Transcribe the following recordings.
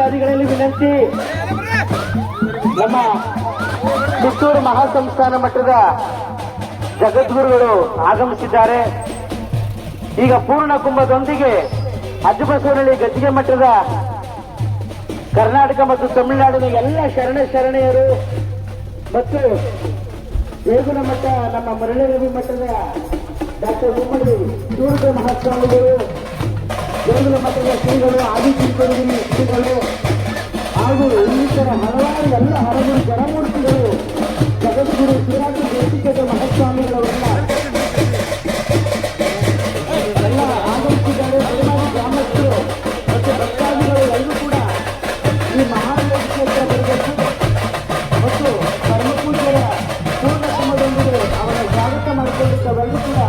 ಭಕ್ತಾದಿಗಳಲ್ಲಿ ವಿನಂತಿ, ನಮ್ಮ ಕಿತ್ತೂರು ಮಹಾಸಂಸ್ಥಾನ ಮಠದ ಜಗದ್ಗುರುಗಳು ಆಗಮಿಸಿದ್ದಾರೆ. ಈಗ ಪೂರ್ಣ ಕುಂಭದೊಂದಿಗೆ ಅಜ್ಜಬಸವನಹಳ್ಳಿ ಗದ್ದಿಗೆ ಮಠದ ಕರ್ನಾಟಕ ಮತ್ತು ತಮಿಳುನಾಡಿನ ಎಲ್ಲ ಶರಣೆಯರು ಮತ್ತು ದೇಗುಲ ಮಠ ನಮ್ಮ ಮರಳಿ ಮಠದ ಡಾಕ್ಟರ್ ಮುಮ್ಮಡಿ ಸೂರ್ಯ ಮಹಾಸ್ವಾಮಿಗಳು, ದೇಗುಲ ಮಠದ ಶ್ರೀಗಳು, ಆದಿಚಿಂತನಗಿರಿ ಶ್ರೀಗಳು ಹಾಗೂ ಇನ್ನಿತರ ಹಲವಾರು ಎಲ್ಲ ಹಲವಾರು ಜನಮೂರ್ತಿಗಳು, ಜಗದ್ಗುರು ಶ್ರೀರಾಮ ದೇಶಿಕದ ಮಹಾಸ್ವಾಮಿಗಳವರೆಲ್ಲ ಎಲ್ಲ ಆಗಮಿಸಿದ್ದಾರೆ. ಗ್ರಾಮಸ್ಥರು ಮತ್ತು ಭಕ್ತಾದಿಗಳು ಎಲ್ಲರೂ ಕೂಡ ಈ ಮಹಾವೇದಿಕೆಯ ಬರಬೇಕು ಮತ್ತು ಕರ್ಮಪೂಜೆಯ ಪೂರ್ಣ ಕ್ರಮದೊಂದಿಗೆ ಅವರ ಸ್ವಾಗತ ಮಾಡಿಕೊಂಡಿದ್ದವೆಲ್ಲರೂ ಕೂಡ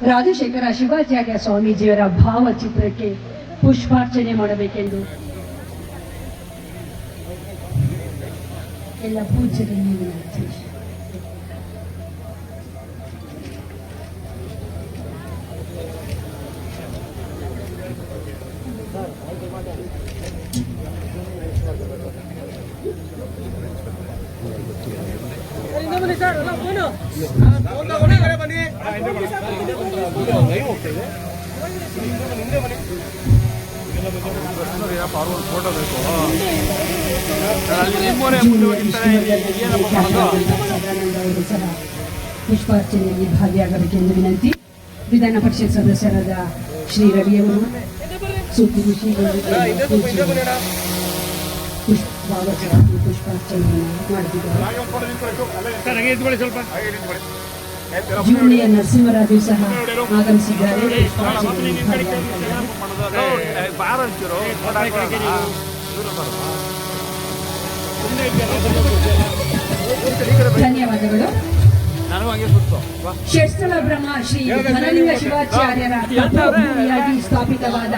ರಾಜಶೇಖರ ಶಿವಾಚಾರ್ಯ ಸ್ವಾಮೀಜಿಯವರ ಭಾವಚಿತ್ರಕ್ಕೆ ಪುಷ್ಪಾರ್ಚನೆ ಮಾಡಬೇಕೆಂದು ಎಲ್ಲ ಪೂಜ್ಯರಲ್ಲಿ ವಿನಂತಿ. ಪುಷ್ಪಾರ್ಚನೆಯಲ್ಲಿ ಭಾಗಿಯಾಗಬೇಕೆಂದು ವಿನಂತಿ. ವಿಧಾನ ಪರಿಷತ್ ಸದಸ್ಯರಾದ ಶ್ರೀ ರವಿಯವರು ಸುದ್ದಿ ಪುಷ್ಪಾರ್ಚನೆಯನ್ನು ಮಾಡುತ್ತಿದ್ದಾರೆ. ಜೂನಿಯರ್ ನರಸಿಂಹರಾಜು ಸಹ ಆಗಮಿಸಿದ್ದಾರೆ. ಧನ್ಯವಾದಗಳು. ಷಟ್ಸ್ಥಳ ಬ್ರಹ್ಮ ಶ್ರೀ ಧನಲಿಂಗ ಶಿವಾಚಾರ್ಯರ ತಪೋಭೂಮಿಯಾಗಿ ಸ್ಥಾಪಿತವಾದ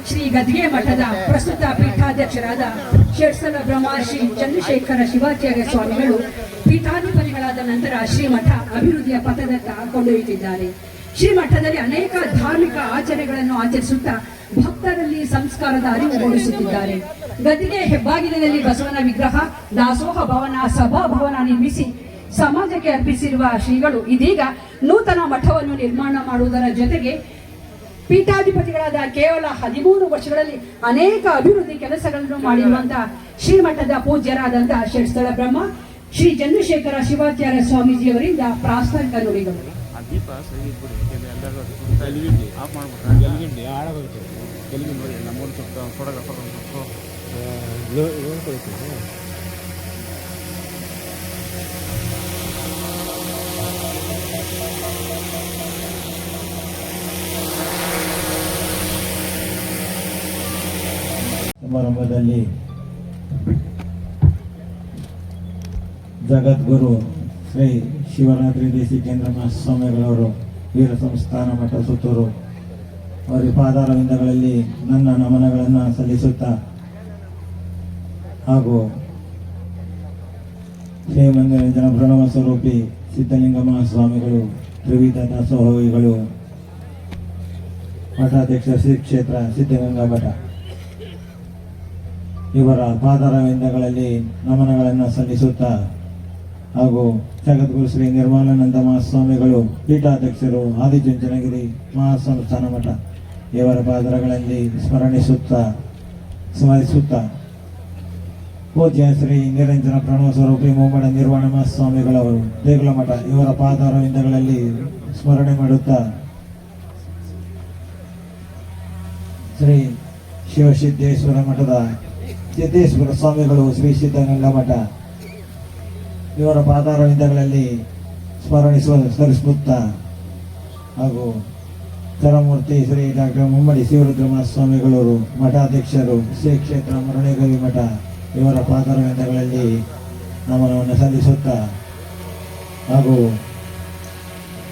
ಶ್ರೀ ಗದ್ಗೆ ಮಠದ ಪ್ರಸ್ತುತ ಪೀಠಾಧ್ಯಕ್ಷರಾದ ಷಟ್ಸ್ಥಳ ಬ್ರಹ್ಮ ಶ್ರೀ ಚಂದ್ರಶೇಖರ ಶಿವಾಚಾರ್ಯ ಸ್ವಾಮಿಗಳು ಪೀಠಾಧಿಪತಿಗಳಾದ ನಂತರ ಶ್ರೀಮಠ ಅಭಿವೃದ್ಧಿಯ ಪಥದತ್ತ ಕೊಂಡೊಯ್ಯುತ್ತಿದ್ದಾರೆ. ಶ್ರೀಮಠದಲ್ಲಿ ಅನೇಕ ಧಾರ್ಮಿಕ ಆಚರಣೆಗಳನ್ನು ಆಚರಿಸುತ್ತಾ ಭಕ್ತರಲ್ಲಿ ಸಂಸ್ಕಾರದ ಅರಿವು ಮೂಡಿಸುತ್ತಿದ್ದಾರೆ. ಗದ್ಗೆ ಹೆಬ್ಬಾಗಿಲಿನಲ್ಲಿ ಬಸವನ ವಿಗ್ರಹ, ದಾಸೋಹ ಭವನ, ಸಭಾಭವನ ನಿರ್ಮಿಸಿ ಸಮಾಜಕ್ಕೆ ಅರ್ಪಿಸಿರುವ ಶ್ರೀಗಳು ಇದೀಗ ನೂತನ ಮಠವನ್ನು ನಿರ್ಮಾಣ ಮಾಡುವುದರ ಜೊತೆಗೆ ಪೀಠಾಧಿಪತಿಗಳಾದ ಕೇವಲ 13 ವರ್ಷಗಳಲ್ಲಿ ಅನೇಕ ಅಭಿವೃದ್ಧಿ ಕೆಲಸಗಳನ್ನು ಮಾಡಿರುವಂತಹ ಶ್ರೀಮಠದ ಪೂಜ್ಯರಾದಂತಹ ಷಟ್ಸ್ಥಳ ಬ್ರಹ್ಮ ಶ್ರೀ ಚಂದ್ರಶೇಖರ ಶಿವಾಚಾರ್ಯ ಸ್ವಾಮೀಜಿಯವರಿಂದ ಪ್ರಾಸ್ತಾವಿಕ ನುಡಿಗಳು. ಸಮಾರಂಭದಲ್ಲಿ ಜಗದ್ಗುರು ಶ್ರೀ ಶಿವರಾತ್ರಿ ದೇಶಿಕೇಂದ್ರ ಮಹಾಸ್ವಾಮಿಗಳವರು ವೀರ ಸಂಸ್ಥಾನ ಮಠ ಸುತ್ತೂರು ಅವರ ಪಾದಾರವಿಂದಗಳಲ್ಲಿ ನನ್ನ ನಮನಗಳನ್ನು ಸಲ್ಲಿಸುತ್ತಾ ಹಾಗೂ ಶ್ರೀ ಮಂದಿರಂಜನ ಪ್ರಣವ ಸ್ವರೂಪಿ ಸಿದ್ಧಲಿಂಗ ಮಹಾಸ್ವಾಮಿಗಳು, ತ್ರಿವಿಧ ದಾಸೋಹಿಗಳು, ಮಠಾಧ್ಯಕ್ಷ ಶ್ರೀ ಕ್ಷೇತ್ರ ಸಿದ್ಧಗಂಗಾ ಮಠ ಇವರ ಪಾದಾರವಿಂದಗಳಲ್ಲಿ ನಮನಗಳನ್ನು ಸಲ್ಲಿಸುತ್ತಾ ಹಾಗೂ ಜಗದ್ಗುರು ಶ್ರೀ ನಿರ್ಮಲಾನಂದ ಮಹಾಸ್ವಾಮಿಗಳು ಪೀಠಾಧ್ಯಕ್ಷರು ಆದಿಚುಂಚನಗಿರಿ ಮಹಾಸಂಸ್ಥಾನ ಮಠ ಇವರ ಪಾದಗಳಲ್ಲಿ ಸ್ಮರಿಸುತ್ತಾ ಪೂಜ್ಯ ಶ್ರೀ ನಿರಂಜನ ಪ್ರಣವ ಸ್ವರೂಪಿ ಮುಮ್ಮಡ ನಿರ್ವಾಣ ಮಹಾಸ್ವಾಮಿಗಳವರು ದೇಗುಲ ಮಠ ಇವರ ಪಾದಾರವಿಂದಗಳಲ್ಲಿ ಸ್ಮರಣೆ ಮಾಡುತ್ತಾ ಶ್ರೀ ಶಿವಸಿದ್ದೇಶ್ವರ ಮಠದ ಸಿದ್ದೇಶ್ವರ ಸ್ವಾಮಿಗಳು ಶ್ರೀ ಸಿದ್ಧಗಂಗಾ ಮಠ ಇವರ ಪಾದಾರವಿಂದಗಳಲ್ಲಿ ಸ್ಮರಿಸುತ್ತಾ ಹಾಗೂ ಚರಮೂರ್ತಿ ಶ್ರೀ ಡಾಕ್ಟರ್ ಮುಮ್ಮಡಿ ಶಿವರುದ್ರ ಮಹಾಸ್ವಾಮಿಗಳವರು ಮಠಾಧ್ಯಕ್ಷರು ಶ್ರೀ ಕ್ಷೇತ್ರ ಮರಣೇಗವಿ ಮಠ ಇವರ ಪಾದಾರವಿಂದಗಳಲ್ಲಿ ನಮನವನ್ನು ಸಲ್ಲಿಸುತ್ತಾ ಹಾಗೂ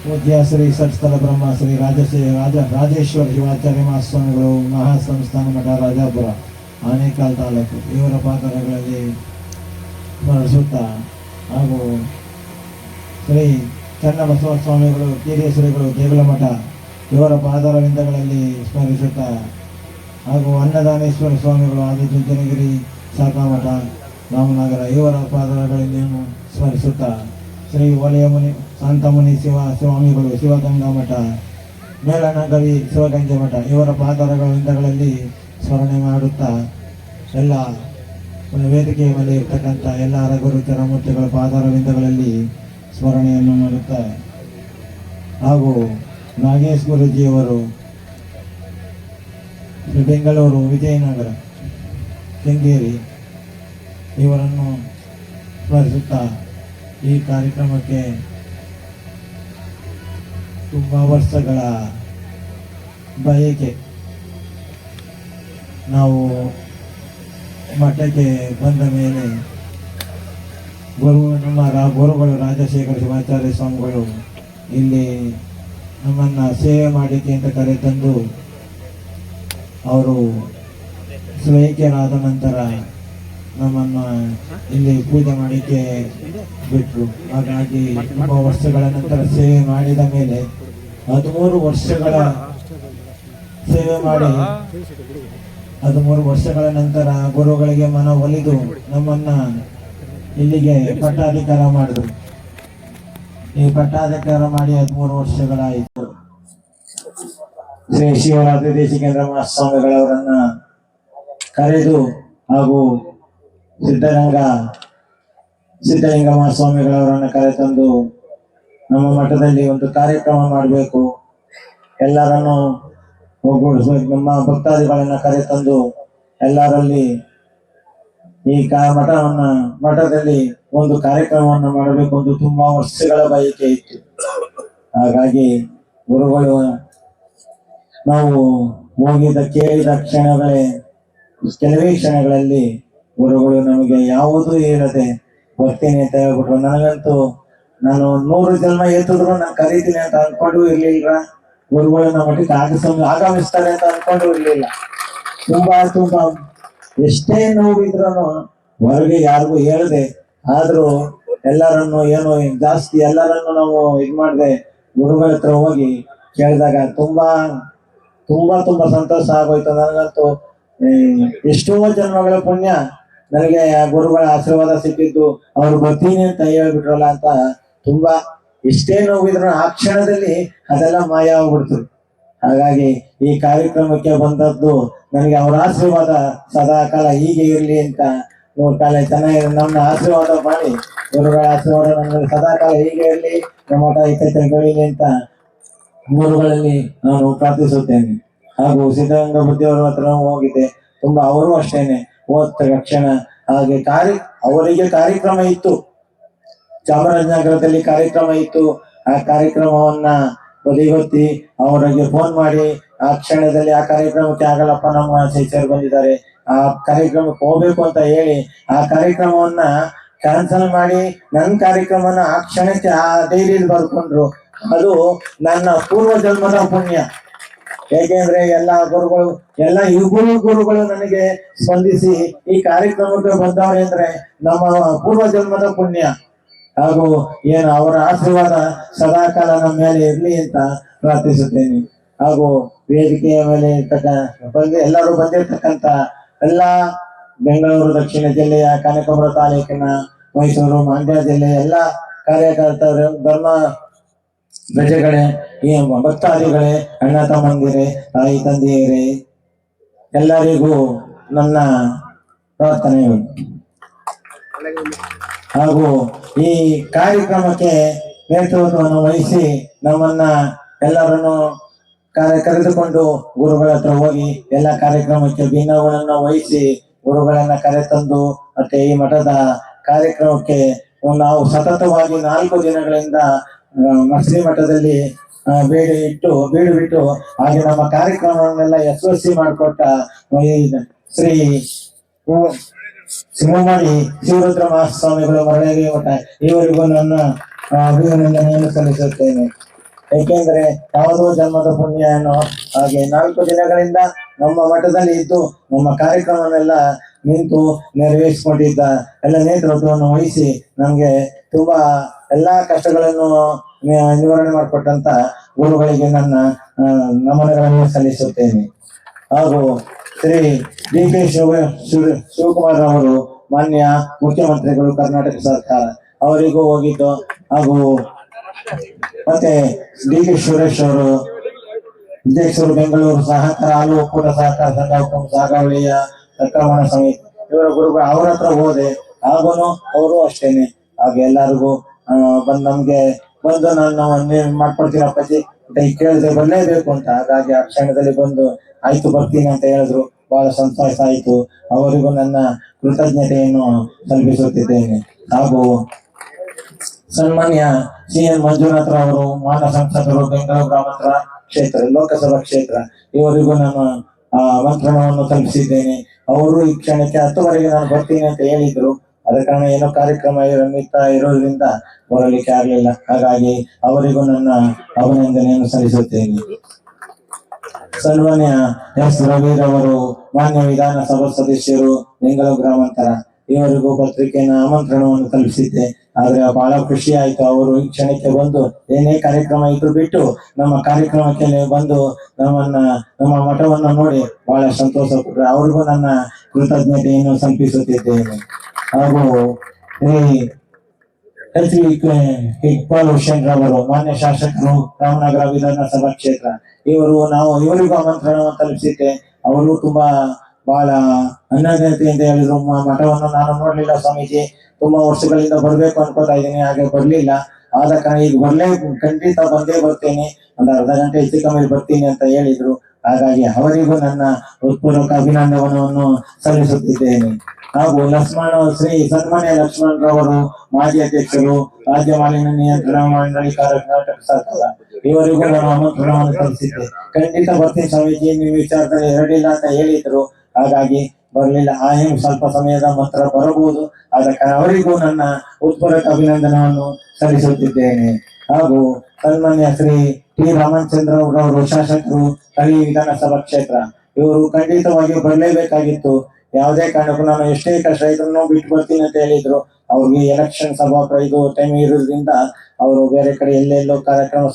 ಪೂಜ್ಯ ಶ್ರೀ ಷಟ್ಸ್ಥಳ ಬ್ರಹ್ಮ ಶ್ರೀ ರಾಜೇಶ್ವರ ಶಿವಾಚಾರ್ಯ ಮಹಾಸ್ವಾಮಿಗಳು ಮಹಾಸಂಸ್ಥಾನ ಮಠ ರಾಜಾಪುರ ಆನೇಕಲ್ ತಾಲೂಕು ಇವರ ಪಾದಾರಗಳಲ್ಲಿ ಸ್ಮರಿಸುತ್ತಾ ಹಾಗೂ ಶ್ರೀ ಚನ್ನಬಸವ ಸ್ವಾಮಿಗಳು ಕಿರಿಯಶ್ರೀಗಳು ದೇಗುಲ ಮಠ ಇವರ ಪಾದಾರವಿಂದಗಳಲ್ಲಿ ಸ್ಮರಿಸುತ್ತಾ ಹಾಗೂ ಅನ್ನದಾನೇಶ್ವರ ಸ್ವಾಮಿಗಳು ಆದಿಚುಂಚನಗಿರಿ ಶಾಖಾ ಮಠ ರಾಮನಗರ ಇವರ ಪಾದಾರಗಳನ್ನು ಸ್ಮರಿಸುತ್ತಾ ಶ್ರೀ ವಲಯ ಮುನಿ ಶಾಂತಮುನಿ ಸ್ವಾಮಿಗಳು ಶಿವಗಂಗಾ ಮಠ ಮೇಲನಗರಿ ಶಿವಗಂಗೆ ಮಠ ಇವರ ಪಾದಾರವಿಂದಗಳಲ್ಲಿ ಸ್ಮರಣೆ ಮಾಡುತ್ತಾ ಎಲ್ಲ ವೇದಿಕೆಯ ಮೇಲೆ ಇರ್ತಕ್ಕಂಥ ಎಲ್ಲ ರಘುರು ಚರಮೂರ್ತಿಗಳ ಪಾದಾರವಿಂದಗಳಲ್ಲಿ ಸ್ಮರಣೆಯನ್ನು ಮಾಡುತ್ತಾ ಹಾಗೂ ನಾಗೇಶ್ ಗುರುಜಿಯವರು ಬೆಂಗಳೂರು ವಿಜಯನಗರ ಕೆಂಗೇರಿ ಇವರನ್ನು ಸ್ಮರಿಸುತ್ತಾ ಈ ಕಾರ್ಯಕ್ರಮಕ್ಕೆ ತುಂಬ ವರ್ಷಗಳ ಬಯಕೆ. ನಾವು ಮಠಕ್ಕೆ ಬಂದ ಮೇಲೆ ನಮ್ಮ ಗುರುಗಳು ರಾಜಶೇಖರ ಶಿವಾಚಾರ್ಯ ಸ್ವಾಮಿಗಳು ಇಲ್ಲಿ ನಮ್ಮನ್ನು ಸೇವೆ ಮಾಡಲಿಕ್ಕೆ ಅಂತ ಕರೆತಂದು ಅವರು ಸ್ವೈಕ್ಯರಾದ ನಂತರ ನಮ್ಮನ್ನು ಇಲ್ಲಿ ಪೂಜೆ ಮಾಡಲಿಕ್ಕೆ ಬಿಟ್ಟರು. ಹಾಗಾಗಿ ತುಂಬ ವರ್ಷಗಳ ನಂತರ ಸೇವೆ ಮಾಡಿದ ಮೇಲೆ 13 ವರ್ಷಗಳ ಸೇವೆ ಮಾಡಿ 13 ವರ್ಷಗಳ ನಂತರ ಗುರುಗಳಿಗೆ ಒಲಿದು ನಮ್ಮನ್ನ ಇಲ್ಲಿಗೆ ಪಟ್ಟಾಧಿಕಾರ ಮಾಡಿದ್ರು. ಈ ಪಟ್ಟಾಧಿಕಾರ ಮಾಡಿ 13 ವರ್ಷಗಳಾಯಿತು. ಶ್ರೀ ಶಿವರಾತ್ರಿ ದೇಶಿಕೇಂದ್ರ ಮಹಾಸ್ವಾಮಿಗಳವರನ್ನ ಕರೆದು ಹಾಗೂ ಸಿದ್ಧಲಿಂಗ ಮಹಾಸ್ವಾಮಿಗಳವರನ್ನ ಕರೆತಂದು ನಮ್ಮ ಮಠದಲ್ಲಿ ಒಂದು ಕಾರ್ಯಕ್ರಮ ಮಾಡಬೇಕು, ಎಲ್ಲರನ್ನು ಒಗ್ಗೂಡಿಸಬೇಕು, ನಮ್ಮ ಭಕ್ತಾದಿಗಳನ್ನ ಕರೆತಂದು ಎಲ್ಲರಲ್ಲಿ ಈ ಮಠದಲ್ಲಿ ಒಂದು ಕಾರ್ಯಕ್ರಮವನ್ನು ಮಾಡಬೇಕು ಎಂದು ತುಂಬಾ ವರ್ಷಗಳ ಬಯಕೆ ಇತ್ತು. ಹಾಗಾಗಿ ಗುರುಗಳು ನಾವು ಕೇಳಿದ ಕೆಲವೇ ಕ್ಷಣಗಳಲ್ಲಿ ಗುರುಗಳು ನಮಗೆ ಯಾವುದೂ ಹೇಳದೆ ಬರ್ತೀನಿ ಅಂತ ಹೇಳ್ಬಿಟ್ರು. ನನಗಂತೂ ನಾನು 100 ಜನ್ಮ ಎತ್ತಿದ್ರು ನಾನು ಕರೀತೀನಿ ಅಂತ ಅನ್ಕೊಂಡು ಇರ್ಲಿಲ್ಲ. ಗುರುಗಳು ನಮ್ಮ ಮಠಕ್ಕೆ ಆಗಮಿಸ್ತಾರೆ ಅಂತ ಅನ್ಕೊಂಡು ಇರ್ಲಿಲ್ಲ. ತುಂಬಾ ಎಷ್ಟೇ ನೋವಿದ್ರೂ ಹೊರಗೆ ಯಾರಿಗೂ ಹೇಳದೆ ಆದ್ರೂ ಎಲ್ಲರನ್ನು ಎಲ್ಲರನ್ನು ನಾವು ಮಾಡದೆ ಗುರುಗಳ ಹತ್ರ ಹೋಗಿ ಕೇಳಿದಾಗ ತುಂಬಾ ಸಂತೋಷ ಆಗೋಯ್ತು. ನನಗಂತೂ ಎಷ್ಟೋ ಜನ್ಮಗಳ ಪುಣ್ಯ ನನಗೆ ಗುರುಗಳ ಆಶೀರ್ವಾದ ಸಿಕ್ಕಿದ್ದು, ಅವ್ರು ಬರ್ತೀನಿ ಅಂತ ಹೇಳ್ಬಿಟ್ರಲ್ಲ ಅಂತ ತುಂಬಾ ಎಷ್ಟೇ ನೋವಿದ್ರು ಆ ಕ್ಷಣದಲ್ಲಿ ಅದೆಲ್ಲ ಮಾಯ ಆಗ್ಬಿಡ್ತು. ಹಾಗಾಗಿ ಈ ಕಾರ್ಯಕ್ರಮಕ್ಕೆ ಬಂದದ್ದು ನನಗೆ ಅವರ ಆಶೀರ್ವಾದ ಸದಾ ಕಾಲ ಹೀಗೆ ಇರಲಿ ಅಂತ ಕಾಲ ಚೆನ್ನಾಗಿ ನನ್ನ ಆಶೀರ್ವಾದ ಮಾಡಿ ಗುರುಗಳ ಆಶೀರ್ವಾದ ನನಗೆ ಸದಾ ಕಾಲ ಹೀಗೆ ಇರಲಿ, ನಮ್ಮ ಮಠ ಬೆಳೀಲಿ ಅಂತ ಗುರುಗಳಲ್ಲಿ ನಾನು ಪ್ರಾರ್ಥಿಸುತ್ತೇನೆ. ಹಾಗೂ ಸಿದ್ಧಗಂಗಾ ಬುದ್ಧಿಯವರ ಹತ್ರ ಹೋಗಿದ್ದೆ. ತುಂಬಾ ಅವರು ಅಷ್ಟೇನೆ ಹೋದ ತಕ್ಷಣ ಹಾಗೆ ಅವರಿಗೆ ಕಾರ್ಯಕ್ರಮ ಇತ್ತು, ಚಾಮರಾಜನಗರದಲ್ಲಿ ಕಾರ್ಯಕ್ರಮ ಇತ್ತು. ಆ ಕಾರ್ಯಕ್ರಮವನ್ನ ಬದಿಗೊತ್ತಿ ಅವರಿಗೆ ಫೋನ್ ಮಾಡಿ ಆ ಕ್ಷಣದಲ್ಲಿ ಆ ಕಾರ್ಯಕ್ರಮಕ್ಕೆ ಆಗಲ್ಲಪ್ಪ ನಮ್ಮ ಶಿಷ್ಯರು ಬಂದಿದ್ದಾರೆ, ಆ ಕಾರ್ಯಕ್ರಮಕ್ಕೆ ಹೋಗ್ಬೇಕು ಅಂತ ಹೇಳಿ ಆ ಕಾರ್ಯಕ್ರಮವನ್ನ ಕ್ಯಾನ್ಸಲ್ ಮಾಡಿ ನನ್ನ ಕಾರ್ಯಕ್ರಮನ ಆ ಕ್ಷಣಕ್ಕೆ ಆ ಡೈರಿಯಲ್ಲಿ ಬರ್ಕೊಂಡ್ರು. ಅದು ನನ್ನ ಪೂರ್ವ ಜನ್ಮದ ಪುಣ್ಯ. ಏಕೆಂದ್ರೆ ಎಲ್ಲ ಇಬ್ಬರು ಗುರುಗಳು ನನಗೆ ಸ್ಪಂದಿಸಿ ಈ ಕಾರ್ಯಕ್ರಮಕ್ಕೆ ಬಂದವರೆ ಅಂದ್ರೆ ನಮ್ಮ ಪೂರ್ವ ಜನ್ಮದ ಪುಣ್ಯ. ಹಾಗೂ ಅವರ ಆಶೀರ್ವಾದ ಸದಾಕಾಲ ನಮ್ಮ ಮೇಲೆ ಇರ್ಲಿ ಅಂತ ಪ್ರಾರ್ಥಿಸುತ್ತೇನೆ. ಹಾಗೂ ವೇದಿಕೆಯ ಮೇಲೆ ಎಲ್ಲರೂ ಬಂದಿರತಕ್ಕಂತ ಬೆಂಗಳೂರು ದಕ್ಷಿಣ ಜಿಲ್ಲೆಯ ಕನಕಪುರ ತಾಲೂಕಿನ ಮೈಸೂರು ಮಂಡ್ಯ ಜಿಲ್ಲೆಯ ಎಲ್ಲ ಕಾರ್ಯಕರ್ತರು, ಧರ್ಮ ಪ್ರಜೆಗಳೇ, ಭಕ್ತಾದಿಗಳೇ, ಅಣ್ಣ ತಮ್ಮಂದಿರೇ, ತಾಯಿ ತಂದೆಯರೇ, ಎಲ್ಲರಿಗೂ ನನ್ನ ಪ್ರಾರ್ಥನೆಗಳು. ಹಾಗೂ ಈ ಕಾರ್ಯಕ್ರಮಕ್ಕೆ ನೇತೃತ್ವವನ್ನು ವಹಿಸಿ ನಮ್ಮನ್ನ ಎಲ್ಲರನ್ನು ಕರೆದುಕೊಂಡು ಗುರುಗಳ ಹತ್ರ ಹೋಗಿ ಎಲ್ಲ ಕಾರ್ಯಕ್ರಮಕ್ಕೆ ಭಿನ್ನಗಳನ್ನು ವಹಿಸಿ ಗುರುಗಳನ್ನ ಕರೆತಂದು ಮತ್ತೆ ಈ ಮಠದ ಕಾರ್ಯಕ್ರಮಕ್ಕೆ ನಾವು ಸತತವಾಗಿ 4 ದಿನಗಳಿಂದ ಶ್ರೀ ಮಠದಲ್ಲಿ ಬೀಡು ಬಿಟ್ಟು ಹಾಗೆ ನಮ್ಮ ಕಾರ್ಯಕ್ರಮವನ್ನೆಲ್ಲ ಯಶಸ್ವಿ ಮಾಡಿಕೊಟ್ಟ ಶ್ರೀ ಶಿವಮಣಿ ಶಿವರುದ್ರ ಮಹಾಸ್ವಾಮಿಗಳು ಮರಳೇರಿ ಮಠ ಇವರಿಗೂ ನನ್ನ ಅಭಿನಂದನೆಯನ್ನು ಸಲ್ಲಿಸುತ್ತೇನೆ. ಏಕೆಂದ್ರೆ ಯಾವುದೋ ಜನ್ಮದ ಪುಣ್ಯವನ್ನು ಹಾಗೆ 4 ದಿನಗಳಿಂದ ನಮ್ಮ ಮಠದಲ್ಲಿ ಇದ್ದು ನಮ್ಮ ಕಾರ್ಯಕ್ರಮನೆಲ್ಲ ನಿಂತು ನೆರವೇರಿಸಿಕೊಂಡಿದ್ದ ಎಲ್ಲ ನೇತೃತ್ವವನ್ನು ವಹಿಸಿ ನಮ್ಗೆ ತುಂಬಾ ಎಲ್ಲಾ ಕಷ್ಟಗಳನ್ನು ನಿವಾರಣೆ ಮಾಡಿಕೊಟ್ಟಂತ ಗುರುಗಳಿಗೆ ನನ್ನ ನಮನಗಳನ್ನು ಸಲ್ಲಿಸುತ್ತೇನೆ. ಹಾಗೂ ಶ್ರೀ ಡಿ.ಕೆ. ಶಿವಕುಮಾರ್ ಅವರು ಮಾನ್ಯ ಮುಖ್ಯಮಂತ್ರಿಗಳು ಕರ್ನಾಟಕ ಸರ್ಕಾರ ಅವರಿಗೂ ಹೋಗಿದ್ದು, ಹಾಗೂ ಮತ್ತೆ ಡಿ.ಕೆ. ಸುರೇಶ್ ಅವರು ಅಧ್ಯಕ್ಷರು ಬೆಂಗಳೂರು ಸಹಕಾರ ಹಾಲು ಒಕ್ಕೂಟ ಸಹಕಾರ ಸಂಘ ಸಾಗಾವಳಿಯ ಸಂಕ್ರಮಣ ಸಮಿತಿ ಇವರ ಗುರುಗಳು ಅವರ ಹತ್ರ ಹೋದೆ. ಆಗೋನು ಅವರು ಅಷ್ಟೇನೆ ಹಾಗೆ ಎಲ್ಲರಿಗೂ ನಮ್ಗೆ ಬಂದು ನಾನು ಮಾಡ್ಕೊಡ್ತೀನಪ್ಪಾಜಿ ಅಂತ ಕೇಳಿದ್ರೆ ಬರಲೇಬೇಕು ಅಂತ. ಹಾಗಾಗಿ ಆ ಕ್ಷಣದಲ್ಲಿ ಬಂದು ಆಯ್ತು ಬರ್ತೀನಿ ಅಂತ ಹೇಳಿದ್ರು. ಬಹಳ ಸಂತೋಷ ಆಯಿತು. ಅವರಿಗೂ ನನ್ನ ಕೃತಜ್ಞತೆಯನ್ನು ಸಲ್ಲಿಸುತ್ತಿದ್ದೇನೆ. ಹಾಗೂ ಸನ್ಮಾನ್ಯ ಸಿ.ಎನ್. ಮಂಜುನಾಥ್ ಅವರು ಮಾನ್ಯ ಸಂಸದರು ಬೆಂಗಳೂರು ಗ್ರಾಮಾಂತರ ಕ್ಷೇತ್ರ ಲೋಕಸಭಾ ಕ್ಷೇತ್ರ ಇವರಿಗೂ ನಾನು ಆಮಂತ್ರಣವನ್ನು ತಲುಪಿಸಿದ್ದೇನೆ. ಅವರು ಈ ಕ್ಷಣಕ್ಕೆ 10ವರೆಗೆ ನಾನು ಬರ್ತೀನಿ ಅಂತ ಹೇಳಿದ್ರು. ಅದ ಕಾರಣ ಏನೋ ಕಾರ್ಯಕ್ರಮ ಇರೋದ್ರಿಂದ ಬರಲಿಕ್ಕೆ ಆಗಲಿಲ್ಲ. ಹಾಗಾಗಿ ಅವರಿಗೂ ನನ್ನ ಅಭಿನಂದನೆಯನ್ನು ಸಲ್ಲಿಸುತ್ತೇನೆ. ಸನ್ಮಾನ್ಯ ಎಸ್. ರವಿರವರು ಮಾನ್ಯ ವಿಧಾನಸಭಾ ಸದಸ್ಯರು ಬೆಂಗಳೂರು ಗ್ರಾಮಾಂತರ ಇವರಿಗೂ ಪತ್ರಿಕೆಯ ಆಮಂತ್ರಣವನ್ನು ತಲುಪಿಸಿದ್ದೆ. ಆದ್ರೆ ಬಹಳ ಖುಷಿ ಆಯ್ತು. ಅವರು ಈ ಕ್ಷಣಕ್ಕೆ ಬಂದು ಏನೇ ಕಾರ್ಯಕ್ರಮ ಇದ್ರು ಬಿಟ್ಟು ನಮ್ಮ ಕಾರ್ಯಕ್ರಮಕ್ಕೆ ಬಂದು ನಮ್ಮ ಮಠವನ್ನು ನೋಡಿ ಬಹಳ ಸಂತೋಷ ಪಟ್ಟರು. ಅವ್ರಿಗೂ ನನ್ನ ಕೃತಜ್ಞತೆಯನ್ನು ಸಲ್ಲಿಸುತ್ತಿದ್ದೇನೆ. ಹಾಗೂ ಎಚ್ ವಿ ಇಕ್ಬಾಲ್ ಹುಸೇನ್ ರವರು ಮಾನ್ಯ ಶಾಸಕರು ರಾಮನಗರ ವಿಧಾನಸಭಾ ಕ್ಷೇತ್ರ ಇವರಿಗೂ ಆಮಂತ್ರಣವನ್ನು ತಲುಪಿಸಿದ್ದೆ. ಅವರು ತುಂಬಾ ಬಹಳ ಅನ್ಯತೆಯಿಂದ ಹೇಳಿದ್ರು, ಮಠವನ್ನು ನಾನು ನೋಡ್ಲಿಲ್ಲ ಸ್ವಾಮೀಜಿ, ತುಂಬಾ ವರ್ಷಗಳಿಂದ ಬರ್ಬೇಕು ಅನ್ಕೋತಾ ಇದ್ದೀನಿ, ಹಾಗೆ ಬರ್ಲಿಲ್ಲ. ಆದ ಕಾರಣ ಈಗ ಖಂಡಿತ ಬಂದೇ ಬರ್ತೇನೆ, ಒಂದು ಅರ್ಧ ಗಂಟೆ ಹೆಚ್ಚು ಕಮ್ಮಿ ಬರ್ತೀನಿ ಅಂತ ಹೇಳಿದ್ರು. ಹಾಗಾಗಿ ಅವರಿಗೂ ನನ್ನ ಹೃತ್ಪೂರ್ವಕ ಅಭಿನಂದನವನ್ನು ಸಲ್ಲಿಸುತ್ತಿದ್ದೇನೆ. ಹಾಗೂ ಶ್ರೀ ಸನ್ಮಾನ್ಯ ಲಕ್ಷ್ಮಣ್ ರವರು ಮಾಜಿ ಅಧ್ಯಕ್ಷರು, ರಾಜ್ಯ ಮಾಲಿನ್ಯ ನಿಯಂತ್ರಣ ಮಂಡಳಿ ಕರ್ನಾಟಕ ಸರ್ಕಾರ ಇವರಿಗೂ ನಾನು ಆಮಂತ್ರಣವನ್ನು ತಲುಪಿಸಿದ್ದೆ. ಖಂಡಿತ ಬರ್ತೀನಿ ಸ್ವಾಮೀಜಿ, ನೀವು ವಿಚಾರದಲ್ಲಿ ಎರಡಿಲ್ಲ ಅಂತ ಹೇಳಿದ್ರು, ಹಾಗಾಗಿ ಬರಲಿಲ್ಲ. ಸ್ವಲ್ಪ ಸಮಯದ ಮಾತ್ರ ಬರಬಹುದು. ಆದ ಕಾರಣ ಅವರಿಗೂ ನನ್ನ ಹೃತ್ಪೂರ್ವಕ ಅಭಿನಂದನವನ್ನು ಸಲ್ಲಿಸುತ್ತಿದ್ದೇನೆ. ಹಾಗೂ ಸನ್ಮಾನ್ಯ ಶ್ರೀ ಟಿ ರಾಮಚಂದ್ರ ಅವರು ಶಾಸಕರು ಸ್ಥಳೀಯ ವಿಧಾನಸಭಾ ಕ್ಷೇತ್ರ ಇವರು ಖಂಡಿತವಾಗಿ ಬರಲೇಬೇಕಾಗಿತ್ತು. ಯಾವುದೇ ಕಾರಣಕ್ಕೂ ನಾನು ಎಷ್ಟೇ ಕಷ್ಟ ಇದ್ರು ಬಿಟ್ಟು ಬರ್ತೀನಿ ಅಂತ ಹೇಳಿದ್ರು. ಅವ್ರಿಗೆ ಎಲೆಕ್ಷನ್ ಸಭಾ ಇದು ಟೈಮ್ ಇರೋದ್ರಿಂದ ಅವರು ಬೇರೆ ಕಡೆ ಎಲ್ಲೆಲ್ಲೋ ಕಾರ್ಯಕ್ರಮ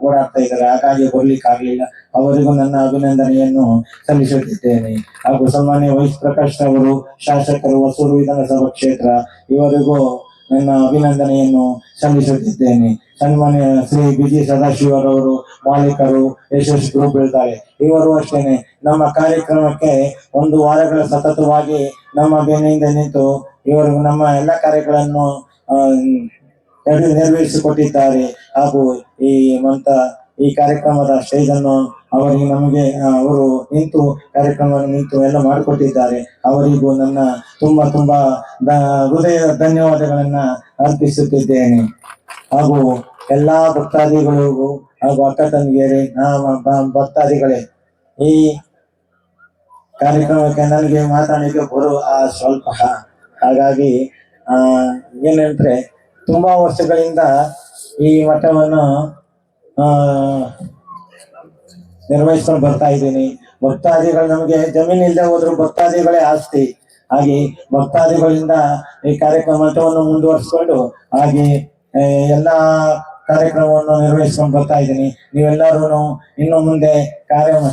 ಓಡಾಡ್ತಾ ಇದ್ದಾರೆ. ಹಾಗಾಗಿ ಬರ್ಲಿಕ್ಕೆ ಆಗ್ಲಿಲ್ಲ. ಅವರಿಗೂ ನನ್ನ ಅಭಿನಂದನೆಯನ್ನು ಸಲ್ಲಿಸುತ್ತಿದ್ದೇನೆ. ಹಾಗೂ ಸನ್ಮಾನ್ಯ ವೈಸ್ ಪ್ರಕಾಶ್ ಅವರು ಶಾಸಕರು ಹೊಸೂರು ವಿಧಾನಸಭಾ ಕ್ಷೇತ್ರ ಇವರಿಗೂ ನನ್ನ ಅಭಿನಂದನೆಯನ್ನು ಸಲ್ಲಿಸುತ್ತಿದ್ದೇನೆ. ಸನ್ಮಾನ್ಯ ಶ್ರೀ ಬಿ.ಜಿ. ಸದಾಶಿವರವರು ಮಾಲೀಕರು ಯಶಸ್ವಿ ಗ್ರೂಪ್ ಇರ್ತಾರೆ. ಇವರು ಅಷ್ಟೇನೆ ನಮ್ಮ ಕಾರ್ಯಕ್ರಮಕ್ಕೆ 1 ವಾರಗಳ ಸತತವಾಗಿ ನಮ್ಮ ಬೆನ್ನಿಂದ ನಿಂತು ಇವರು ನಮ್ಮ ಎಲ್ಲ ಕಾರ್ಯಗಳನ್ನು ನೆರವೇರಿಸಿಕೊಟ್ಟಿದ್ದಾರೆ. ಹಾಗೂ ಈ ಕಾರ್ಯಕ್ರಮದ ಸ್ಟೇಜ್ ಅನ್ನು ಅವರು ನಿಂತು ಕಾರ್ಯಕ್ರಮವನ್ನು ನಿಂತು ಎಲ್ಲ ಮಾಡಿಕೊಟ್ಟಿದ್ದಾರೆ. ಅವರಿಗೂ ನನ್ನ ತುಂಬಾ ಹೃದಯದ ಧನ್ಯವಾದಗಳನ್ನ ಅರ್ಪಿಸುತ್ತಿದ್ದೇನೆ. ಹಾಗೂ ಎಲ್ಲಾ ಭಕ್ತಾದಿಗಳಿಗೂ ಹಾಗೂ ಅಕ್ಕ ತಂಗಿಯರೇ, ಭಕ್ತಾದಿಗಳೇ, ಈ ಕಾರ್ಯಕ್ರಮಕ್ಕೆ ನನಗೆ ಮಾತಾಡಲಿಕ್ಕೆ ಸ್ವಲ್ಪ ಹಾಗಾಗಿ ಏನಂದ್ರೆ ತುಂಬಾ ವರ್ಷಗಳಿಂದ ಈ ಮಠವನ್ನು ನಿರ್ವಹಿಸ್ಕೊಂಡು ಬರ್ತಾ ಇದ್ದೀನಿ. ಭಕ್ತಾದಿಗಳು ನಮಗೆ ಜಮೀನ್ ಇಲ್ಲದೆ ಹೋದ್ರು ಭಕ್ತಾದಿಗಳೇ ಆಸ್ತಿ. ಹಾಗೆ ಭಕ್ತಾದಿಗಳಿಂದ ಈ ಮಠವನ್ನು ಮುಂದುವರಿಸಿಕೊಂಡು ಹಾಗೆ ಎಲ್ಲಾ ಕಾರ್ಯಕ್ರಮವನ್ನು ನಿರ್ವಹಿಸ್ಕೊಂಡು ಬರ್ತಾ ಇದ್ದೀನಿ. ನೀವೆಲ್ಲರೂ ಇನ್ನು ಮುಂದೆ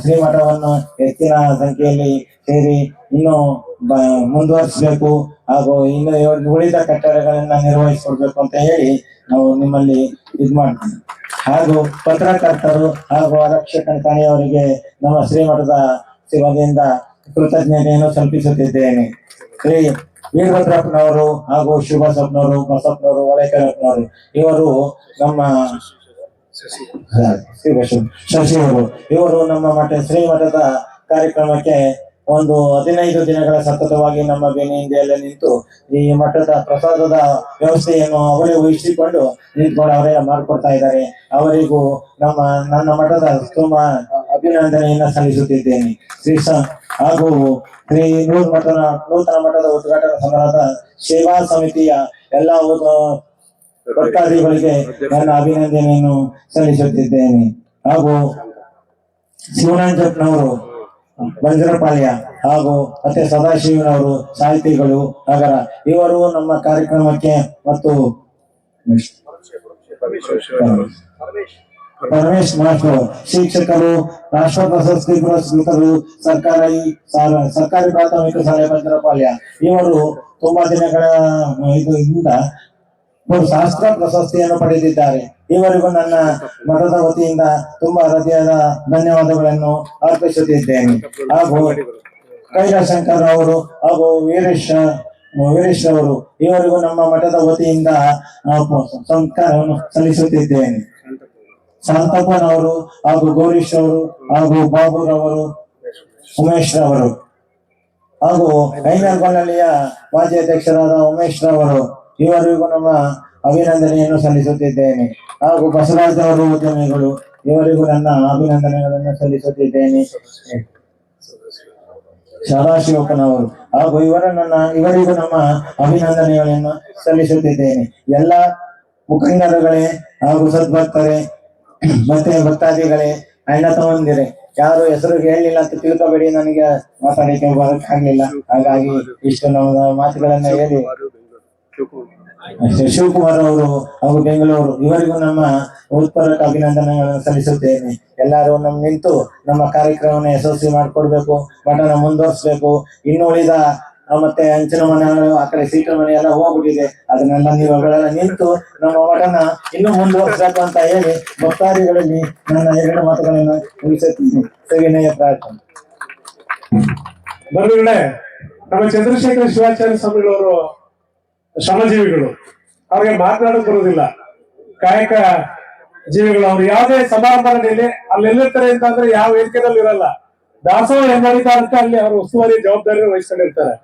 ಶ್ರೀಮಠವನ್ನು ಹೆಚ್ಚಿನ ಸಂಖ್ಯೆಯಲ್ಲಿ ಸೇರಿ ಇನ್ನು ಮುಂದುವರಿಸಬೇಕು ಹಾಗೂ ಇನ್ನು ಉಳಿದ ಕಟ್ಟಡಗಳನ್ನ ನಿರ್ವಹಿಸ್ಕೊಡ್ಬೇಕು ಅಂತ ಹೇಳಿ ನಾವು ನಿಮ್ಮಲ್ಲಿ ಮಾಡ್ತೀವಿ. ಹಾಗೂ ಪತ್ರಕರ್ತರು ಹಾಗೂ ಆರಕ್ಷಕ ತಾಯಿಯವರಿಗೆ ನಮ್ಮ ಶ್ರೀಮಠದ ವತಿಯಿಂದ ಕೃತಜ್ಞತೆಯನ್ನು ಸಲ್ಲಿಸುತ್ತಿದ್ದೇನೆ. ಶ್ರೀ ವೀರಭದ್ರಪ್ಪನವರು ಹಾಗೂ ಶಿವಬಸಪ್ಪನವರು, ಬಸಪ್ಪನವರು, ಒಳಕೆರಪ್ಪನವರು ಇವರು ನಮ್ಮ ಶಶಿಯವರು ಇವರು ನಮ್ಮ ಶ್ರೀಮಠದ ಕಾರ್ಯಕ್ರಮಕ್ಕೆ ಒಂದು 15 ದಿನಗಳ ಸತತವಾಗಿ ನಮ್ಮ ಬೆನ್ನಿಂದೆಲ್ಲ ನಿಂತು ಈ ಮಠದ ಪ್ರಸಾದದ ವ್ಯವಸ್ಥೆಯನ್ನು ಅವರೇ ವಹಿಸಿಕೊಂಡು ಅವರೇ ಮಾಡಿಕೊಡ್ತಾ ಇದ್ದಾರೆ. ಅವರಿಗೂ ನನ್ನ ಮಠದ ತುಂಬಾ ಅಭಿನಂದನೆಯನ್ನ ಸಲ್ಲಿಸುತ್ತಿದ್ದೇನೆ. ಹಾಗೂ ಶ್ರೀ ನೂತನ ಮಠದ ಉದ್ಘಾಟನಾ ಸಮಾರಂಭದ ಸೇವಾ ಸಮಿತಿಯ ಎಲ್ಲ ಭಕ್ತಾದಿಗಳಿಗೆ ನನ್ನ ಅಭಿನಂದನೆಯನ್ನು ಸಲ್ಲಿಸುತ್ತಿದ್ದೇನೆ. ಹಾಗೂ ಶಿವರಾಂಜಪ್ಪನವರು ಬಂಜರಪಾಳ್ಯ ಹಾಗೂ ಮತ್ತೆ ಸದಾಶಿವನವರು ಸಾಹಿತಿಗಳು ನಗರ ಇವರು ನಮ್ಮ ಕಾರ್ಯಕ್ರಮಕ್ಕೆ ಮತ್ತು ಪರಮೇಶ್ ಮಾಸ್ಟರ್ ಶಿಕ್ಷಕರು, ರಾಷ್ಟ್ರ ಪ್ರಶಸ್ತಿ ಪುರಸ್ಕೃತರು, ಸರ್ಕಾರಿ ಪ್ರಾಥಮಿಕ ಶಾಲೆ ಬಂಜರಪಾಳ್ಯ ಇವರು ತುಂಬಾ ದಿನಗಳ ಇದರಿಂದ ಶಾಸ್ತ್ರ ಪ್ರಶಸ್ತಿಯನ್ನು ಪಡೆದಿದ್ದಾರೆ. ಇವರಿಗೂ ನನ್ನ ಮಠದ ವತಿಯಿಂದ ತುಂಬಾ ಹೃದಯದ ಧನ್ಯವಾದಗಳನ್ನು ಅರ್ಪಿಸುತ್ತಿದ್ದೇನೆ. ಹಾಗೂ ಕೈಲಾಶಂಕರ್ ಅವರು ಹಾಗೂ ವೀರೇಶ್ ಅವರು ಇವರಿಗೂ ನಮ್ಮ ಮಠದ ವತಿಯಿಂದ ಸಂಸ್ಕಾರವನ್ನು ಸಲ್ಲಿಸುತ್ತಿದ್ದೇನೆ. ಶಾಂತಪ್ಪನವರು ಹಾಗೂ ಗೌರೀಶ್ ಅವರು ಹಾಗೂ ಬಾಬುರವರು, ಉಮೇಶ್ ರವರು ಹಾಗೂ ಐನರ್ಗೊಳ್ಳಲಿಯ ಮಾಜಿ ಅಧ್ಯಕ್ಷರಾದ ಉಮೇಶ್ ರವರು ಇವರಿಗೂ ನಮ್ಮ ಅಭಿನಂದನೆಯನ್ನು ಸಲ್ಲಿಸುತ್ತಿದ್ದೇನೆ. ಹಾಗೂ ಬಸವರಾಜ್ ಅವರು ಉದ್ಯಮಿಗಳು, ಇವರಿಗೂ ನನ್ನ ಅಭಿನಂದನೆಗಳನ್ನು ಸಲ್ಲಿಸುತ್ತಿದ್ದೇನೆ. ಸದಾಶಿವಪ್ಪನವರು ಹಾಗೂ ಇವರಿಗೂ ನಮ್ಮ ಅಭಿನಂದನೆಗಳನ್ನು ಸಲ್ಲಿಸುತ್ತಿದ್ದೇನೆ. ಎಲ್ಲ ಮುಖಂಡರುಗಳೇ ಹಾಗೂ ಸದ್ಭಕ್ತರೇ ಮತ್ತೆ ಭಕ್ತಾದಿಗಳೇ, ಅಣ್ಣ ತಮ್ಮಂದಿರೇ, ಯಾರು ಹೆಸರು ಹೇಳಲಿಲ್ಲ ಅಂತ ತಿಳ್ಕೊಬೇಡಿ, ನನಗೆ ಮಾತಾಡಲಿಕ್ಕೆ ಬರಕ್ಕಾಗ್ಲಿಲ್ಲ. ಹಾಗಾಗಿ ಇಷ್ಟು ನಮ್ಮ ಮಾತುಗಳನ್ನ ಹೇಳಿ ಶಿವಕುಮಾರ್ ಅವರು ಹಾಗೂ ಬೆಂಗಳೂರು ಇವರಿಗೂ ನಮ್ಮ ಹೃತ್ಪೂರ್ವಕ ಅಭಿನಂದನೆಗಳನ್ನು ಸಲ್ಲಿಸುತ್ತೇನೆ. ಎಲ್ಲರೂ ನಿಂತು ನಮ್ಮ ಕಾರ್ಯಕ್ರಮವನ್ನು ಯಶಸ್ವಿ ಮಾಡಿಕೊಡ್ಬೇಕು, ಮಠನ ಮುಂದುವರಿಸಬೇಕು. ಇನ್ನು ಉಳಿದ ಮತ್ತೆ ಹಂಚಿನ ಮನೆಗಳು, ಆ ಕಡೆ ಸೀಟು ಮನೆ ಎಲ್ಲ ಹೋಗ್ಬಿಟ್ಟಿದೆ, ಅದನ್ನೆಲ್ಲ ನೀವುಗಳೆಲ್ಲ ನಿಂತು ನಮ್ಮ ಮಠನ ಇನ್ನೂ ಮುಂದುವರಿಸಬೇಕು ಅಂತ ಹೇಳಿ ಭಕ್ತಾದಿಗಳಲ್ಲಿ ನನ್ನ 2 ಮಾತುಗಳನ್ನು ಮುಗಿಸುತ್ತೀನಿ. ಸವಿನಯ ಪ್ರಾರ್ಥನೆ. ಬಂಧುಗಳೇ, ನಮ್ಮ ಚಂದ್ರಶೇಖರ ಶಿವಾಚಾರ್ಯ ಸ್ವಾಮಿಗಳವರು ಶ್ರಮಜೀವಿಗಳು, ಅವ್ರಿಗೆ ಮಾತನಾಡಕ್ ಬರುವುದಿಲ್ಲ, ಕಾಯಕ ಜೀವಿಗಳು. ಅವ್ರು ಯಾವುದೇ ಸಮಾರಂಭದಲ್ಲಿ ಅಲ್ಲಿ ಎಲ್ಲಿರ್ತಾರೆ ಅಂತಂದ್ರೆ ಯಾವ ವೇದಿಕೆದಲ್ಲಿ ಇರಲ್ಲ. ದಾಸೋಹ ಏನ್ ನಡೀತಾ ಅಂತ ಅಲ್ಲಿ ಅವರು ಉಸ್ತುವಾರಿ ಜವಾಬ್ದಾರಿ ವಹಿಸ್ಕೊಂಡಿರ್ತಾರೆ.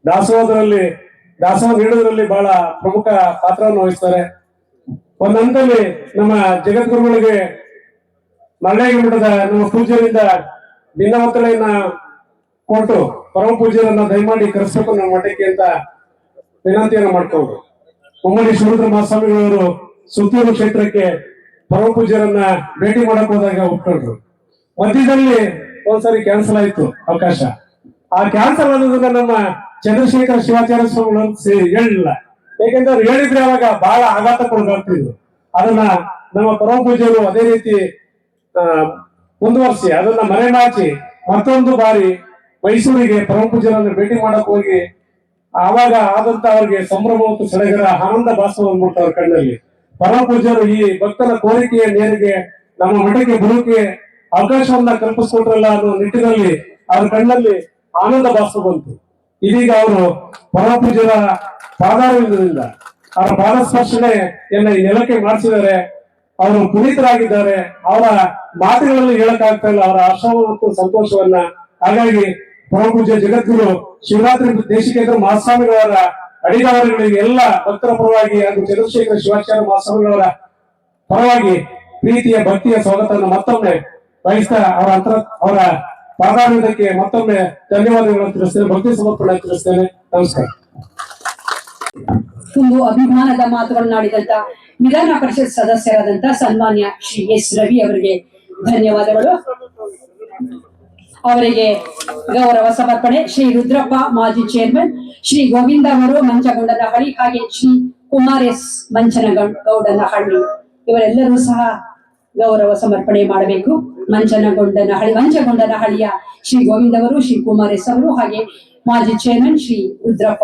ದಾಸೋಹ ನೀಡುವುದರಲ್ಲಿ ಬಹಳ ಪ್ರಮುಖ ಪಾತ್ರವನ್ನು ವಹಿಸ್ತಾರೆ. ಒಂದ್ ಹಂತದಲ್ಲಿ ನಮ್ಮ ಜಗದ್ಗುರುಗಳಿಗೆ ಮಲ್ಲೇಗಿ ಮಠದ ನಮ್ಮ ಪೂಜ್ಯರಿಂದ ಭಿನ್ನವತ್ತಳೆಯನ್ನ ಕೊಟ್ಟು ಪರಮ ಪೂಜ್ಯರನ್ನ ದಯಮಾಡಿ ಕರೆಸಬೇಕು ನಮ್ಮ ಮಠಕ್ಕೆ ಅಂತ ವಿನಂತಿಯನ್ನು ಮಾಡ್ಕೊಂಡು, ಉಮ್ಮಡಿ ಶಿವರುದ್ರ ಮಹಾಸ್ವಾಮಿಗಳವರು ಸುತ್ತೂರು ಕ್ಷೇತ್ರಕ್ಕೆ ಪರಮ ಪೂಜ್ಯರನ್ನ ಭೇಟಿ ಮಾಡಕ್ ಹೋದಾಗ ಒಪ್ಕೊಂಡ್ರು. ಮಧ್ಯದಲ್ಲಿ ಒಂದ್ಸರಿ ಕ್ಯಾನ್ಸಲ್ ಆಯ್ತು ಅವಕಾಶ. ಆ ಕ್ಯಾನ್ಸಲ್ ಅನ್ನೋದನ್ನ ನಮ್ಮ ಚಂದ್ರಶೇಖರ ಶಿವಾಚಾರ್ಯ ಸ್ವಾಮಿಗಳು ಹೇಳಿಲ್ಲ. ಯಾಕೆಂದ್ರೆ ಅವ್ರು ಹೇಳಿದ್ರೆ ಅವಾಗ ಬಹಳ ಆಘಾತಕ್ಕೊಳಗಾಗ್ತಿದ್ರು. ಅದನ್ನ ನಮ್ಮ ಪರಮ ಪೂಜ್ಯರು ಅದೇ ರೀತಿ ಮುಂದುವರಿಸಿ ಅದನ್ನ ಮರೆಮಾಚಿ ಮತ್ತೊಂದು ಬಾರಿ ಮೈಸೂರಿಗೆ ಪರಮ ಪೂಜ್ಯರನ್ನು ಭೇಟಿ ಮಾಡಕ್ ಹೋಗಿ ಆವಾಗ ಆದಂತ ಅವ್ರಿಗೆ ಸಂಭ್ರಮ ಮತ್ತು ಸಡಗರ ಆನಂದ ಭಾಸ ಬಂದ್ಬಿಟ್ಟು ಅವ್ರ ಕಣ್ಣಲ್ಲಿ. ಪರಮ ಪೂಜ್ಯರು ಈ ಭಕ್ತನ ಕೋರಿಕೆಯ ನೇರಿಗೆ ನಮ್ಮ ಮಠಕ್ಕೆ ಬರೋಕೆ ಅವಕಾಶವನ್ನ ಕಲ್ಪಿಸ್ಕೊಟ್ರಲ್ಲ ಅನ್ನೋ ನಿಟ್ಟಿನಲ್ಲಿ ಅವ್ರ ಕಣ್ಣಲ್ಲಿ ಆನಂದ ಭಾಸ ಬಂತು. ಇದೀಗ ಅವರು ಪರಮ ಪೂಜ್ಯರ ಪಾದಾರವಿಂದದಿಂದ ಅವರ ಪಾದ ಸ್ಪರ್ಶನೆ ಎಲ್ಲ ಈ ನೆಲಕ್ಕೆ ಮಾಡಿಸಿದ್ದಾರೆ. ಅವರು ಪುನೀತರಾಗಿದ್ದಾರೆ. ಅವರ ಮಾತುಗಳಲ್ಲಿ ಹೇಳಕ್ಕಾಗ್ತಾ ಇಲ್ಲ ಅವರ ಆಶ್ರಮ ಮತ್ತು ಸಂತೋಷವನ್ನ. ಹಾಗಾಗಿ ಪರಮ ಪೂಜ್ಯ ಜಗದ್ಗುರು ಶಿವರಾತ್ರಿ ದೇಶಿಕೇಂದ್ರ ಮಹಾಸ್ವಾಮಿಗಳವರ ಅಡಿಗಾವಲುಗಳಿಗೆ ಎಲ್ಲ ಭಕ್ತರ ಪರವಾಗಿ ಹಾಗೂ ಚಂದ್ರಶೇಖರ ಶಿವಾಚಾರ್ಯ ಮಹಾಸ್ವಾಮಿಗಳವರ ಪರವಾಗಿ ಪ್ರೀತಿಯ ಭಕ್ತಿಯ ಸ್ವಾಗತವನ್ನು ಮತ್ತೊಮ್ಮೆ ವಹಿಸ್ತಾ ಅವರ ಪಾದಾರವಿಂದಕ್ಕೆ ಮತ್ತೊಮ್ಮೆ ಧನ್ಯವಾದಗಳನ್ನು ತಿಳಿಸ್ತೇನೆ, ಭಕ್ತಿ ಸಮರ್ಪಣೆ ತಿಳಿಸ್ತೇನೆ. ನಮಸ್ಕಾರ. ಒಂದು ಅಭಿಮಾನದ ಮಾತುಗಳನ್ನಾಡಿದಂತ ವಿಧಾನ ಪರಿಷತ್ ಸದಸ್ಯರಾದಂತ ಸನ್ಮಾನ್ಯ ಶ್ರೀ ಎಸ್ ರವಿ ಅವರಿಗೆ ಧನ್ಯವಾದಗಳು. ಅವರಿಗೆ ಗೌರವ ಸಮರ್ಪಣೆ ಶ್ರೀ ರುದ್ರಪ್ಪ ಮಾಜಿ ಚೇರ್ಮನ್, ಶ್ರೀ ಗೋವಿಂದ ಅವರು ಮಂಚಗೊಂಡನಹಳ್ಳಿ, ಹಾಗೆ ಶ್ರೀ ಕುಮಾರ್ ಎಸ್ ಮಂಚನಗೌಡನಹಳ್ಳಿ ಇವರೆಲ್ಲರೂ ಸಹ ಗೌರವ ಸಮರ್ಪಣೆ ಮಾಡಬೇಕು. ಮಂಚಗೊಂಡನಹಳ್ಳಿಯ ಶ್ರೀ ಗೋವಿಂದ ಅವರು, ಶ್ರೀ ಕುಮಾರ್ ಎಸ್ ಅವರು, ಹಾಗೆ ಮಾಜಿ ಚೇರ್ಮನ್ ಶ್ರೀ ರುದ್ರಪ್ಪ.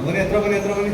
ಬನ್ನಿ ಹತ್ರ ಬನ್ನಿ